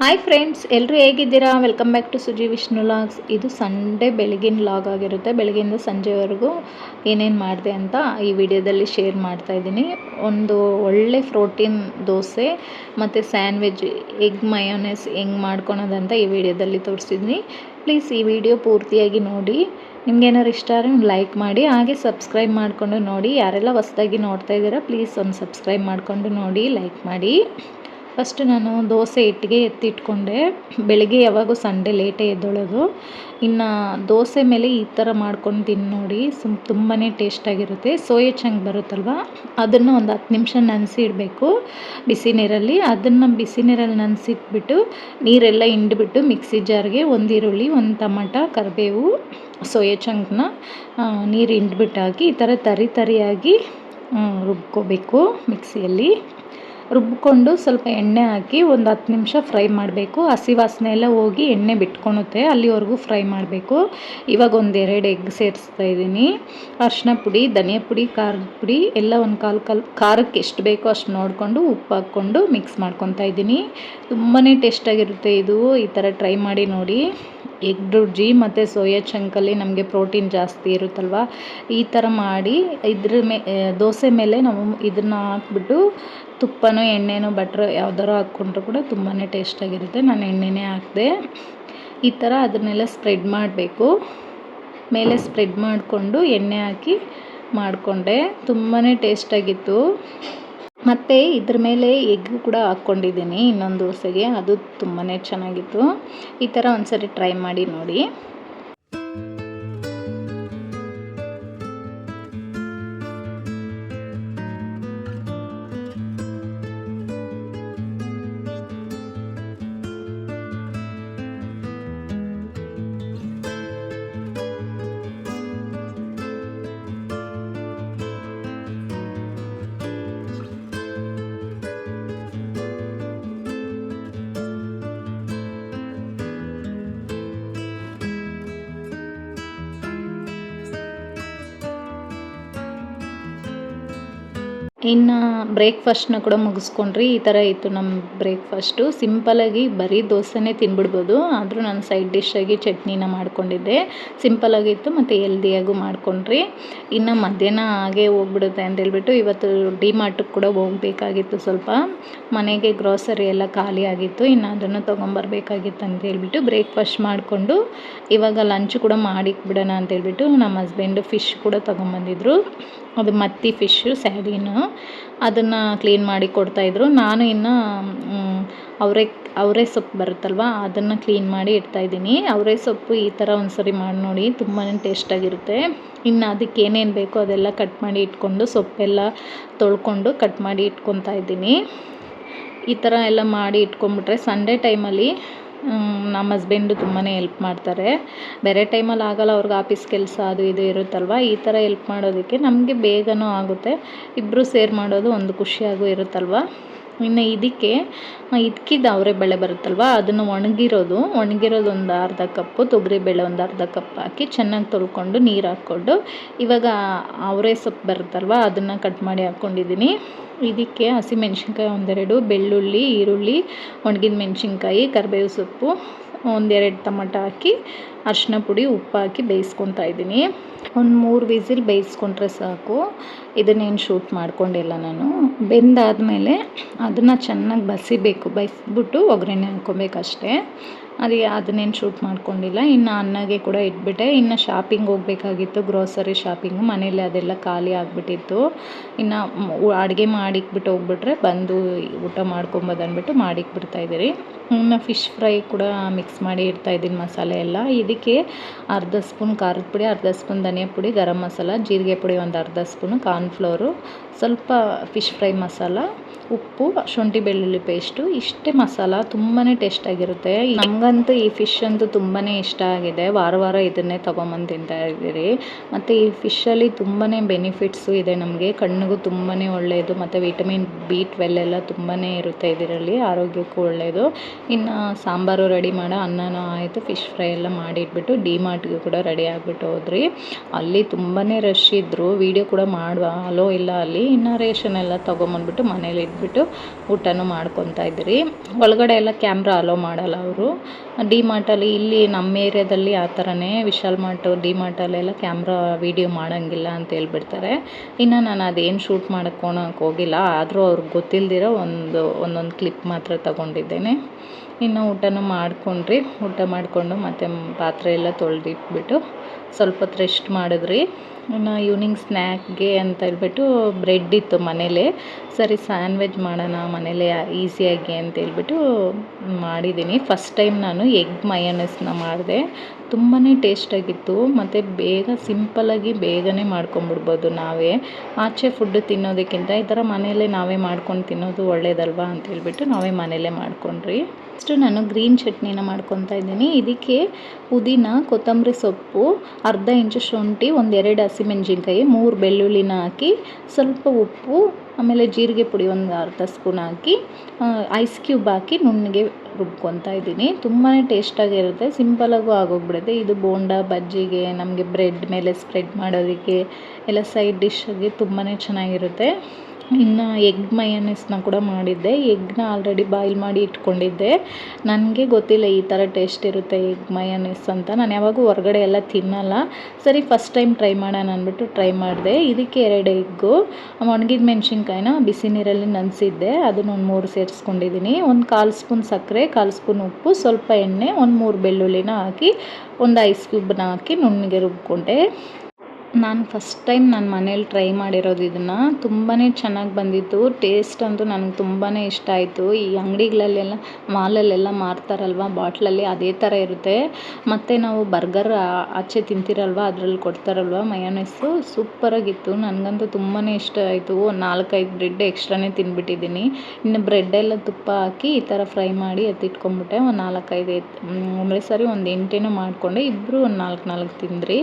Hi friends, ಎಲ್ಲರೂ ಹೇಗಿದ್ದೀರಾ? Welcome back to Suji Vishnu logs. ಇದು ಸಂಡೇ ಬೆಳಗಿನ ಲಾಗ್ ಆಗಿರುತ್ತೆ. ಬೆಳಗ್ಗೆಯಿಂದ ಸಂಜೆವರೆಗೂ ಏನೇನು ಮಾಡಿದೆ ಅಂತ ಈ ವಿಡಿಯೋದಲ್ಲಿ ಶೇರ್ ಮಾಡ್ತಾ ಇದ್ದೀನಿ. ಒಂದು ಒಳ್ಳೆ ಪ್ರೋಟೀನ್ ದೋಸೆ ಮತ್ತು ಸ್ಯಾಂಡ್ವಿಚ್ ಎಗ್ ಮಯೋನೈಸ್ ಹೆಂಗೆ ಮಾಡ್ಕೊಳೋದಂತ ಈ ವಿಡಿಯೋದಲ್ಲಿ ತೋರಿಸಿದ್ದೀನಿ. ಪ್ಲೀಸ್ ಈ ವಿಡಿಯೋ ಪೂರ್ತಿಯಾಗಿ ನೋಡಿ. ನಿಮ್ಗೇನಾದ್ರು ಇಷ್ಟ ಆದರೆ ಒಂದು ಲೈಕ್ ಮಾಡಿ, ಹಾಗೆ ಸಬ್ಸ್ಕ್ರೈಬ್ ಮಾಡಿಕೊಂಡು ನೋಡಿ. ಯಾರೆಲ್ಲ ಹೊಸದಾಗಿ ನೋಡ್ತಾ ಇದ್ದೀರಾ ಪ್ಲೀಸ್ ಒಂದು ಸಬ್ಸ್ಕ್ರೈಬ್ ಮಾಡಿಕೊಂಡು ನೋಡಿ, ಲೈಕ್ ಮಾಡಿ. ಫಸ್ಟ್ ನಾನು ದೋಸೆ ಹಿಟ್ಟಿಗೆ ಎತ್ತಿಟ್ಕೊಂಡೆ. ಬೆಳಗ್ಗೆ ಯಾವಾಗೂ ಸಂಡೇ ಲೇಟೇ ಎದ್ದೇಳೋದು. ಇನ್ನು ದೋಸೆ ಮೇಲೆ ಈ ಥರ ಮಾಡ್ಕೊಂಡು ತಿಂದು ನೋಡಿ, ತುಂಬಾ ಟೇಸ್ಟಾಗಿರುತ್ತೆ. ಸೋಯಾ ಚಂಕ್ ಬರುತ್ತಲ್ವ, ಅದನ್ನು ಒಂದು 10 ನಿಮಿಷ ನೆನೆಸಿಡಬೇಕು ಬಿಸಿ ನೀರಲ್ಲಿ. ಅದನ್ನು ಬಿಸಿ ನೀರಲ್ಲಿ ನೆನೆಸಿಟ್ಬಿಟ್ಟು ನೀರೆಲ್ಲ ಹಿಂಡ್ಬಿಟ್ಟು ಮಿಕ್ಸಿ ಜಾರ್ಗೆ ಒಂದು ಈರುಳ್ಳಿ, ಒಂದು ಟೊಮಟ, ಕರಿಬೇವು, ಸೋಯಾ ಚಂಕ್ನ ನೀರು ಹಿಂಡ್ಬಿಟ್ಟು ಹಾಕಿ ಈ ಥರ ತರಿಯಾಗಿ ರುಬ್ಕೋಬೇಕು. ಮಿಕ್ಸಿಯಲ್ಲಿ ರುಬ್ಕೊಂಡು ಸ್ವಲ್ಪ ಎಣ್ಣೆ ಹಾಕಿ ಒಂದು 10 ನಿಮಿಷ ಫ್ರೈ ಮಾಡಬೇಕು. ಹಸಿ ವಾಸನೆ ಎಲ್ಲ ಹೋಗಿ ಎಣ್ಣೆ ಬಿಟ್ಕೊಳುತ್ತೆ, ಅಲ್ಲಿವರೆಗೂ ಫ್ರೈ ಮಾಡಬೇಕು. ಇವಾಗ 1-2 ಎಗ್ ಸೇರಿಸ್ತಾ ಇದ್ದೀನಿ. ಅರಿಶಿನ ಪುಡಿ, ಧನಿಯಾ ಪುಡಿ, ಖಾರದ ಪುಡಿ ಎಲ್ಲ ಒಂದು ಕಾಲು ಖಾರಕ್ಕೆ ಎಷ್ಟು ಬೇಕೋ ಅಷ್ಟು ನೋಡಿಕೊಂಡು ಉಪ್ಪು ಹಾಕ್ಕೊಂಡು ಮಿಕ್ಸ್ ಮಾಡ್ಕೊತಾ ಇದ್ದೀನಿ. ತುಂಬಾ ಟೇಸ್ಟಾಗಿರುತ್ತೆ ಇದು. ಈ ಥರ ಟ್ರೈ ಮಾಡಿ ನೋಡಿ. ಎಗ್ ಬುರ್ಜಿ ಮತ್ತು ಸೋಯಾ ಚಂಕಲ್ಲಿ ನಮಗೆ ಪ್ರೋಟೀನ್ ಜಾಸ್ತಿ ಇರುತ್ತಲ್ವ, ಈ ಥರ ಮಾಡಿ ದೋಸೆ ಮೇಲೆ ನಾವು ಇದನ್ನು ಹಾಕ್ಬಿಟ್ಟು ತುಪ್ಪನೋ ಎಣ್ಣೆನೋ ಬಟ್ರ್ ಯಾವ್ದಾರು ಹಾಕ್ಕೊಂಡ್ರೂ ಕೂಡ ತುಂಬಾ ಟೇಸ್ಟಾಗಿರುತ್ತೆ. ನಾನು ಎಣ್ಣೆನೇ ಹಾಕಿದೆ. ಈ ಥರ ಅದನ್ನೆಲ್ಲ ಸ್ಪ್ರೆಡ್ ಮಾಡಬೇಕು. ಮೇಲೆ ಸ್ಪ್ರೆಡ್ ಮಾಡಿಕೊಂಡು ಎಣ್ಣೆ ಹಾಕಿ ಮಾಡಿಕೊಂಡೆ. ತುಂಬಾ ಟೇಸ್ಟಾಗಿತ್ತು. ಮತ್ತು ಇದ್ರ ಮೇಲೆ ಎಗ್ ಕೂಡ ಹಾಕ್ಕೊಂಡಿದ್ದೀನಿ ಇನ್ನೊಂದು ದೋಸೆಗೆ, ಅದು ತುಂಬಾ ಚೆನ್ನಾಗಿತ್ತು. ಈ ಥರ ಒಂದ್ಸರಿ ಟ್ರೈ ಮಾಡಿ ನೋಡಿ. ಇನ್ನು ಬ್ರೇಕ್ಫಾಸ್ಟ್ನ ಕೂಡ ಮುಗಿಸ್ಕೊಂಡ್ರಿ. ಈ ಥರ ಇತ್ತು ನಮ್ಮ ಬ್ರೇಕ್ಫಾಸ್ಟು. ಸಿಂಪಲಾಗಿ ಬರೀ ದೋಸೆನೇ ತಿನ್ಬಿಡ್ಬೋದು, ಆದರೂ ನಾನು ಸೈಡ್ ಡಿಶ್ಶಾಗಿ ಚಟ್ನಿನ ಮಾಡ್ಕೊಂಡಿದ್ದೆ. ಸಿಂಪಲಾಗಿತ್ತು ಮತ್ತು ಹೆಲ್ದಿಯಾಗೂ ಮಾಡ್ಕೊಂಡ್ರಿ. ಇನ್ನು ಮಧ್ಯಾಹ್ನ ಹಾಗೆ ಹೋಗ್ಬಿಡುತ್ತೆ ಅಂತೇಳ್ಬಿಟ್ಟು ಇವತ್ತು ಡಿಮಾರ್ಟಿಗೆ ಕೂಡ ಹೋಗಬೇಕಾಗಿತ್ತು. ಸ್ವಲ್ಪ ಮನೆಗೆ ಗ್ರೋಸರಿ ಎಲ್ಲ ಖಾಲಿ ಆಗಿತ್ತು, ಇನ್ನು ಅದನ್ನು ತೊಗೊಂಬರ್ಬೇಕಾಗಿತ್ತು ಅಂತೇಳ್ಬಿಟ್ಟು ಬ್ರೇಕ್ಫಾಸ್ಟ್ ಮಾಡಿಕೊಂಡು ಇವಾಗ ಲಂಚ್ ಕೂಡ ಮಾಡಿಕ್ಬಿಡೋಣ ಅಂತೇಳ್ಬಿಟ್ಟು ನಮ್ಮ ಹಸ್ಬೆಂಡು ಫಿಶ್ ಕೂಡ ತೊಗೊಂಬಂದಿದ್ರು. ಅದು ಮತ್ತಿ ಫಿಶ್ಶು ಸ್ಯಾಡಿನು, ಅದನ್ನು ಕ್ಲೀನ್ ಮಾಡಿ ಕೊಡ್ತಾಯಿದ್ರು. ನಾನು ಇನ್ನು ಅವರೇ ಸೊಪ್ಪು ಬರುತ್ತಲ್ವ, ಅದನ್ನು ಕ್ಲೀನ್ ಮಾಡಿ ಇಡ್ತಾಯಿದ್ದೀನಿ. ಅವರೇ ಸೊಪ್ಪು ಈ ಥರ ಒಂದ್ಸರಿ ಮಾಡಿ ನೋಡಿ, ತುಂಬಾ ಟೇಸ್ಟಾಗಿರುತ್ತೆ. ಇನ್ನು ಅದಕ್ಕೆ ಏನೇನು ಬೇಕೋ ಅದೆಲ್ಲ ಕಟ್ ಮಾಡಿ ಇಟ್ಕೊಂಡು ಸೊಪ್ಪೆಲ್ಲ ತೊಳ್ಕೊಂಡು ಕಟ್ ಮಾಡಿ ಇಟ್ಕೊತಾ ಇದ್ದೀನಿ. ಈ ಥರ ಎಲ್ಲ ಮಾಡಿ ಇಟ್ಕೊಂಡ್ಬಿಟ್ರೆ ಸಂಡೇ ಟೈಮಲ್ಲಿ ನಮ್ಮ ಹಸ್ಬೆಂಡು ತುಂಬಾ ಹೆಲ್ಪ್ ಮಾಡ್ತಾರೆ. ಬೇರೆ ಟೈಮಲ್ಲಿ ಆಗಲ್ಲ, ಅವ್ರಿಗೆ ಆಫೀಸ್ ಕೆಲಸ ಅದು ಇದು ಇರುತ್ತಲ್ವ. ಈ ಥರ ಹೆಲ್ಪ್ ಮಾಡೋದಕ್ಕೆ ನಮಗೆ ಬೇಗನೂ ಆಗುತ್ತೆ. ಇಬ್ಬರು ಸೇರ್ ಮಾಡೋದು ಒಂದು ಖುಷಿಯಾಗೂ ಇರುತ್ತಲ್ವ. ಇನ್ನು ಇದಕ್ಕೆ ಇದ್ಕಿದ್ದು ಅವರೇ ಬೇಳೆ ಬರುತ್ತಲ್ವ, ಅದನ್ನು ಒಣಗಿರೋದು ಒಂದು ಅರ್ಧ ಕಪ್ಪು, ತೊಗರಿಬೇಳೆ ಒಂದು ಅರ್ಧ ಕಪ್ ಹಾಕಿ ಚೆನ್ನಾಗಿ ತೊಳ್ಕೊಂಡು ನೀರು ಹಾಕ್ಕೊಂಡು ಇವಾಗ ಅವರೇ ಸೊಪ್ಪು ಬರುತ್ತಲ್ವ ಅದನ್ನು ಕಟ್ ಮಾಡಿ ಹಾಕ್ಕೊಂಡಿದ್ದೀನಿ. ಇದಕ್ಕೆ ಹಸಿಮೆಣ್ಸಿನ್ಕಾಯಿ 1-2, ಬೆಳ್ಳುಳ್ಳಿ, ಈರುಳ್ಳಿ, ಒಣಗಿದ ಮೆಣಸಿನ್ಕಾಯಿ, ಕರಿಬೇವು ಸೊಪ್ಪು, 1-2 ಟೊಮಟ ಹಾಕಿ ಅರಿಶಿನ ಪುಡಿ, ಉಪ್ಪು ಹಾಕಿ ಬೇಯಿಸ್ಕೊತಾ ಇದ್ದೀನಿ. ಒಂದು 3 ವಿಸಿಲ್ ಬೇಯಿಸ್ಕೊಂಡ್ರೆ ಸಾಕು. ಇದನ್ನೇನು ಶೂಟ್ ಮಾಡ್ಕೊಂಡಿಲ್ಲ ನಾನು. ಬೆಂದಾದಮೇಲೆ ಅದನ್ನು ಚೆನ್ನಾಗಿ ಬಸಿಬಿಟ್ಟು ಒಗ್ಗರಣೆ ಹಾಕ್ಕೊಬೇಕಷ್ಟೇ. ಅದನ್ನೇನು ಶೂಟ್ ಮಾಡ್ಕೊಂಡಿಲ್ಲ. ಇನ್ನು ಅನ್ನಗೆ ಕೂಡ ಇಟ್ಬಿಟ್ಟೆ. ಇನ್ನು ಶಾಪಿಂಗ್ ಹೋಗಬೇಕಾಗಿತ್ತು, ಗ್ರೋಸರಿ ಶಾಪಿಂಗು. ಮನೇಲಿ ಅದೆಲ್ಲ ಖಾಲಿ ಆಗಿಬಿಟ್ಟಿತ್ತು. ಇನ್ನು ಅಡುಗೆ ಮಾಡಿಕ್ಬಿಟ್ಟು ಹೋಗ್ಬಿಟ್ರೆ ಬಂದು ಊಟ ಮಾಡ್ಕೊಬೋದು ಅಂದ್ಬಿಟ್ಟು ಮಾಡಿಕ್ಬಿಡ್ತಾಯಿದ್ದೀರಿ. ಇನ್ನು ಫಿಶ್ ಫ್ರೈ ಕೂಡ ಮಿಕ್ಸ್ ಮಾಡಿ ಇಡ್ತಾಯಿದ್ದೀನಿ ಮಸಾಲೆ ಎಲ್ಲ. ಇದಕ್ಕೆ ಅರ್ಧ ಸ್ಪೂನ್ ಖಾರದ ಪುಡಿ, ಅರ್ಧ ಸ್ಪೂನ್ ಧನಿಯಾ ಪುಡಿ, ಗರಂ ಮಸಾಲ, ಜೀರಿಗೆ ಪುಡಿ ಒಂದು ಅರ್ಧ ಸ್ಪೂನು, ಕಾರ್ನ್ಫ್ಲೋರು, ಸ್ವಲ್ಪ ಫಿಶ್ ಫ್ರೈ ಮಸಾಲ, ಉಪ್ಪು, ಶುಂಠಿ ಬೆಳ್ಳುಳ್ಳಿ ಪೇಸ್ಟು, ಇಷ್ಟೇ ಮಸಾಲ. ತುಂಬಾ ಟೇಸ್ಟಾಗಿರುತ್ತೆ. ನಮಗಂತೂ ಈ ಫಿಶ್ ಅಂತೂ ತುಂಬಾ ಇಷ್ಟ ಆಗಿದೆ. ವಾರ ಇದನ್ನೇ ತೊಗೊಂಬಂದು ತಿಂತಾ ಇದ್ದೀರಿ. ಮತ್ತು ಈ ಫಿಶಲ್ಲಿ ತುಂಬಾ ಬೆನಿಫಿಟ್ಸು ಇದೆ ನಮಗೆ. ಕಣ್ಣಿಗೂ ತುಂಬಾ ಒಳ್ಳೆಯದು, ಮತ್ತು ವಿಟಮಿನ್ B12 ಎಲ್ಲ ತುಂಬಾ ಇರುತ್ತೆ ಇದರಲ್ಲಿ, ಆರೋಗ್ಯಕ್ಕೂ ಒಳ್ಳೆಯದು. ಇನ್ನು ಸಾಂಬಾರು ರೆಡಿ ಮಾಡೋ ಅನ್ನನೂ ಆಯಿತು, ಫಿಶ್ ಫ್ರೈ ಎಲ್ಲ ಮಾಡಿಟ್ಬಿಟ್ಟು ಡಿಮಾರ್ಟ್ಗೆ ಕೂಡ ರೆಡಿ ಆಗಿಬಿಟ್ಟು ಹೋದ್ರಿ. ಅಲ್ಲಿ ತುಂಬಾ ರಶ್ ಇದ್ದರು, ವೀಡಿಯೋ ಕೂಡ ಮಾಡುವ ಅಲೋ ಇಲ್ಲ ಅಲ್ಲಿ. ಇನ್ನು ರೇಷನ್ ಎಲ್ಲ ತೊಗೊಂಬಂದ್ಬಿಟ್ಟು ಮನೇಲಿ ಇಟ್ಬಿಟ್ಟು ಊಟನೂ ಮಾಡ್ಕೊತಾ ಇದ್ರಿ. ಒಳಗಡೆ ಎಲ್ಲ ಕ್ಯಾಮ್ರಾ ಅಲೋ ಮಾಡಲ್ಲ ಅವರು. ಡಿಮಾರ್ಟಲ್ಲಿ ಇಲ್ಲಿ ನಮ್ಮ ಏರಿಯಾದಲ್ಲಿ ಆ ಥರನೇ, ವಿಶಾಲ್ ಮಾರ್ಟು ಡಿಮಾರ್ಟಲ್ಲೆಲ್ಲ ಕ್ಯಾಮ್ರಾ ವೀಡಿಯೋ ಮಾಡೋಂಗಿಲ್ಲ ಅಂತ ಹೇಳ್ಬಿಡ್ತಾರೆ. ಇನ್ನು ನಾನು ಅದೇನು ಶೂಟ್ ಮಾಡ್ಕೊಳಕ್ಕೆ ಹೋಗಿಲ್ಲ, ಆದರೂ ಅವ್ರಿಗೆ ಗೊತ್ತಿಲ್ದಿರೋ ಒಂದೊಂದು ಕ್ಲಿಪ್ ಮಾತ್ರ ತಗೊಂಡಿದ್ದೇನೆ. ಇನ್ನು ಊಟನೂ ಮಾಡ್ಕೊಂಡ್ರಿ. ಊಟ ಮಾಡಿಕೊಂಡು ಮತ್ತು ಪಾತ್ರೆ ಎಲ್ಲ ತೊಳೆದಿಟ್ಬಿಟ್ಟು ಸ್ವಲ್ಪ ಹೊತ್ತು ರೆಸ್ಟ್ ಮಾಡಿದ್ರಿ. ಇನ್ನು ಈವ್ನಿಂಗ್ ಸ್ನ್ಯಾಕ್ಗೆ ಅಂತ ಹೇಳ್ಬಿಟ್ಟು ಬ್ರೆಡ್ ಇತ್ತು ಮನೇಲೇ, ಸರಿ ಸ್ಯಾಂಡ್ವಿಚ್ ಮಾಡೋಣ ಮನೇಲೇ ಈಸಿಯಾಗಿ ಅಂತ ಹೇಳ್ಬಿಟ್ಟು ಮಾಡಿದ್ದೀನಿ. ಫಸ್ಟ್ ಟೈಮ್ ನಾನು ಎಗ್ ಮಯೋನೈಸ್ನ ಮಾಡಿದೆ, ತುಂಬಾ ಟೇಸ್ಟಾಗಿತ್ತು ಮತ್ತು ಬೇಗ ಸಿಂಪಲ್ಲಾಗಿ ಬೇಗನೆ ಮಾಡ್ಕೊಂಬಿಡ್ಬೋದು. ನಾವೇ ಆಚೆ ಫುಡ್ ತಿನ್ನೋದಕ್ಕಿಂತ ಈ ಥರ ಮನೆಯಲ್ಲೇ ನಾವೇ ಮಾಡ್ಕೊಂಡು ತಿನ್ನೋದು ಒಳ್ಳೇದಲ್ವಾ ಅಂತ ಹೇಳ್ಬಿಟ್ಟು ನಾವೇ ಮನೆಯಲ್ಲೇ ಮಾಡ್ಕೊಂಡ್ರಿ. ನೆಕ್ಸ್ಟು ನಾನು ಗ್ರೀನ್ ಚಟ್ನಿನ ಮಾಡ್ಕೊತಾ ಇದ್ದೀನಿ. ಇದಕ್ಕೆ ಪುದೀನ, ಕೊತ್ತಂಬರಿ ಸೊಪ್ಪು, ಅರ್ಧ ಇಂಚು ಶುಂಠಿ, 1-2 ಹಸಿಮೆಣ್ಸಿನ್ಕಾಯಿ, 3 ಬೆಳ್ಳುಳ್ಳಿನ ಹಾಕಿ, ಸ್ವಲ್ಪ ಉಪ್ಪು, ಆಮೇಲೆ ಜೀರಿಗೆ ಪುಡಿ ಒಂದು ಅರ್ಧ ಸ್ಪೂನ್ ಹಾಕಿ, ಐಸ್ ಕ್ಯೂಬ್ ಹಾಕಿ ನುಣ್ಣಗೆ ರುಬ್ಕೊತಾ ಇದ್ದೀನಿ. ತುಂಬಾ ಟೇಸ್ಟಾಗಿರುತ್ತೆ, ಸಿಂಪಲಾಗೂ ಆಗೋಗ್ಬಿಡುತ್ತೆ. ಇದು ಬೋಂಡ ಬಜ್ಜಿಗೆ, ನಮಗೆ ಬ್ರೆಡ್ ಮೇಲೆ ಸ್ಪ್ರೆಡ್ ಮಾಡೋದಕ್ಕೆ ಎಲ್ಲ ಸೈಡ್ ಡಿಶ್ಶಾಗಿ ತುಂಬಾ ಚೆನ್ನಾಗಿರುತ್ತೆ. ಇನ್ನು ಎಗ್ ಮಯೋನೈಸ್ನ ಕೂಡ ಮಾಡಿದ್ದೆ. ಎಗ್ನ ಆಲ್ರೆಡಿ ಬಾಯ್ಲ್ ಮಾಡಿ ಇಟ್ಕೊಂಡಿದ್ದೆ. ನನಗೆ ಗೊತ್ತಿಲ್ಲ ಈ ಥರ ಟೇಸ್ಟ್ ಇರುತ್ತೆ ಎಗ್ ಮಯೋನೈಸ್ ಅಂತ. ನಾನು ಯಾವಾಗೂ ಹೊರಗಡೆ ಎಲ್ಲ ತಿನ್ನಲ್ಲ, ಸರಿ ಫಸ್ಟ್ ಟೈಮ್ ಟ್ರೈ ಮಾಡೋಣ ಅಂದ್ಬಿಟ್ಟು ಟ್ರೈ ಮಾಡಿದೆ. ಇದಕ್ಕೆ 2 ಎಗ್ಗು, ಒಣಗಿದ ಮೆಣಸಿನ್ಕಾಯಿನ ಬಿಸಿ ನೀರಲ್ಲಿ ನೆನೆಸಿದ್ದೆ, ಅದನ್ನು ಒಂದು 3 ಸೇರಿಸ್ಕೊಂಡಿದ್ದೀನಿ. 1/4 ಸ್ಪೂನ್ ಸಕ್ಕರೆ, 1/4 ಸ್ಪೂನ್ ಉಪ್ಪು, ಸ್ವಲ್ಪ ಎಣ್ಣೆ, 3 ಬೆಳ್ಳುಳ್ಳಿನ ಹಾಕಿ, ಒಂದು ಐಸ್ ಕ್ಯೂಬ್ನ ಹಾಕಿ ನುಣ್ಣಗೆ ರುಬ್ಕೊಂಡೆ. ನಾನು ಫಸ್ಟ್ ಟೈಮ್ ನನ್ನ ಮನೇಲಿ ಟ್ರೈ ಮಾಡಿರೋದು ಇದನ್ನು, ತುಂಬಾ ಚೆನ್ನಾಗಿ ಬಂದಿತ್ತು. ಟೇಸ್ಟ್ ಅಂತೂ ನನಗೆ ತುಂಬಾ ಇಷ್ಟ ಆಯಿತು. ಈ ಅಂಗಡಿಗಳಲ್ಲೆಲ್ಲ ಮಾಲಲ್ಲೆಲ್ಲ ಮಾರ್ತಾರಲ್ವ ಬಾಟ್ಲಲ್ಲಿ, ಅದೇ ಥರ ಇರುತ್ತೆ. ಮತ್ತು ನಾವು ಬರ್ಗರ್ ಆಚೆ ತಿಂತಿರಲ್ವ, ಅದರಲ್ಲಿ ಕೊಡ್ತಾರಲ್ವ ಮಯೋನೈಸು, ಸೂಪರಾಗಿತ್ತು. ನನಗಂತೂ ತುಂಬಾ ಇಷ್ಟ ಆಯಿತು. ಒಂದು 4-5 ಬ್ರೆಡ್ ಎಕ್ಸ್ಟ್ರಾನೇ ತಿಂದ್ಬಿಟ್ಟಿದ್ದೀನಿ. ಇನ್ನು ಬ್ರೆಡ್ಡೆಲ್ಲ ತುಪ್ಪ ಹಾಕಿ ಈ ಥರ ಫ್ರೈ ಮಾಡಿ ಎತ್ತಿಟ್ಕೊಂಡ್ಬಿಟ್ಟೆ. ಒಂದು 4-5 ಒಂದು 8 ಮಾಡಿಕೊಂಡೆ. ಇಬ್ಬರು ಒಂದು 4 ತಿಂದ್ರಿ.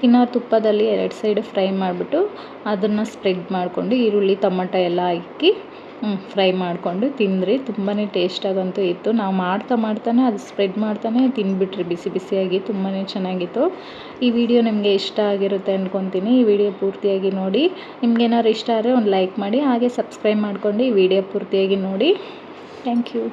ಇನ್ನು ತುಪ್ಪದಲ್ಲಿ 2 ಸೈಡು ಫ್ರೈ ಮಾಡಿಬಿಟ್ಟು ಅದನ್ನು ಸ್ಪ್ರೆಡ್ ಮಾಡಿಕೊಂಡು ಈರುಳ್ಳಿ ಟೊಮಟೊ ಎಲ್ಲ ಹಾಕಿ ಫ್ರೈ ಮಾಡಿಕೊಂಡು ತಿಂದ್ರಿ. ತುಂಬಾ ಟೇಸ್ಟಾಗಂತೂ ಇತ್ತು. ನಾವು ಮಾಡ್ತಾನೆ ಅದು ಸ್ಪ್ರೆಡ್ ಮಾಡ್ತಾನೆ ತಿಂದ್ಬಿಟ್ರಿ ಬಿಸಿ ಬಿಸಿಯಾಗಿ. ತುಂಬಾ ಚೆನ್ನಾಗಿತ್ತು. ಈ ವಿಡಿಯೋ ನಿಮಗೆ ಇಷ್ಟ ಆಗಿರುತ್ತೆ ಅಂದ್ಕೊತೀನಿ. ಈ ವಿಡಿಯೋ ಪೂರ್ತಿಯಾಗಿ ನೋಡಿ. ನಿಮ್ಗೇನಾದ್ರು ಇಷ್ಟ ಆದರೆ ಒಂದು ಲೈಕ್ ಮಾಡಿ, ಹಾಗೆ ಸಬ್ಸ್ಕ್ರೈಬ್ ಮಾಡ್ಕೊಂಡು ಈ ವಿಡಿಯೋ ಪೂರ್ತಿಯಾಗಿ ನೋಡಿ. Thank you.